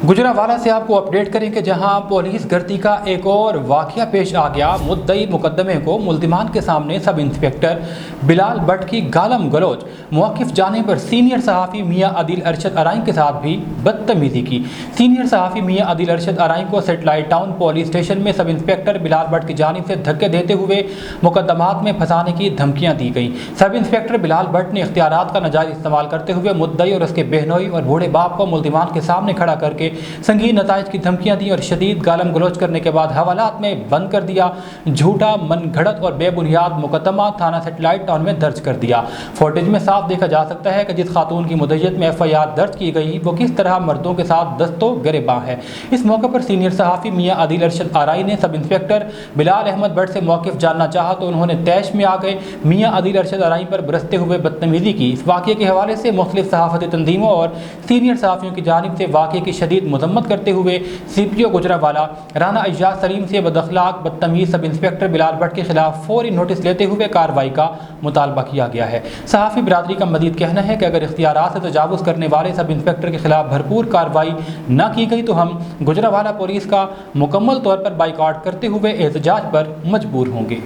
गुजरांवाला से आपको अपडेट करें कि जहां पुलिस गर्दी का एक और वाकया पेश आ गया। मुद्दई मुकदमे को मुल्जिमान के सामने सब इंस्पेक्टर बिलाल भट्ट की गालम गलौज, मौक़िफ़ जाने पर सीनियर सहाफ़ी मियां आदिल अरशद अराइन के साथ भी बदतमीज़ी की। सीनियर सहाफ़ी मियां आदिल अरशद अराइन को सेटेलाइट टाउन पुलिस स्टेशन में सब इंस्पेक्टर बिलाल भट्ट की जानिब से धक्के देते हुए मुकदमात में फंसाने की धमकियाँ दी गईं। सब इंस्पेक्टर बिलाल भट्ट ने इख्तियारात का नाजायज़ इस्तेमाल करते हुए मुद्दई और उसके बहनोई और बूढ़े बाप को मुल्जिमान के सामने खड़ा करके संगीन नताइज की धमकियां दी और शदीद गालम गलौज करने के बाद हवालात में बंद कर दिया। झूठा, मनगढ़ंत और बेबुनियाद मुकदमा थाना सेटेलाइट टाउन में दर्ज कर दिया। फुटेज में साफ देखा जा सकता है कि जिस खातून की मुद्दत में FIR दर्ज की गई वो किस तरह मर्दों के साथ दस्तों गिरेबां है। इस मौके पर सीनियर सहाफ़ी मियां आदिल अरशद आराई ने सब इंस्पेक्टर बिलाल अहमद भट्ट से मौक़िफ़ जानना चाहा तो उन्होंने तैश में आ गए मियां आदिल अरशद आराई पर बरसते हुए बदतमीज़ी की। इस वाक़े के हवाले से मुख्तलिफ सहाफ़ती तंजीमों और सीनियर सहाफ़ियों की जानिब से वाक़े की शदीद मजम्मत करते हुए CPO गुजरांवाला राना एजाज सलीम से बदअखलाक बदतमीज़ सब इंस्पेक्टर बिलाल भट्ट के खिलाफ फौरी नोटिस लेते हुए कार्रवाई का मुतालबा किया गया है। सहाफ़ी बिरादरी का मज़ीद कहना है कि अगर इख्तियारात से तजावुज़ करने वाले सब इंस्पेक्टर के खिलाफ भरपूर कार्रवाई न की गई तो हम गुजरांवाला पुलिस का मुकम्मल तौर पर बाइकआउट करते हुए एहतजाज पर मजबूर होंगे।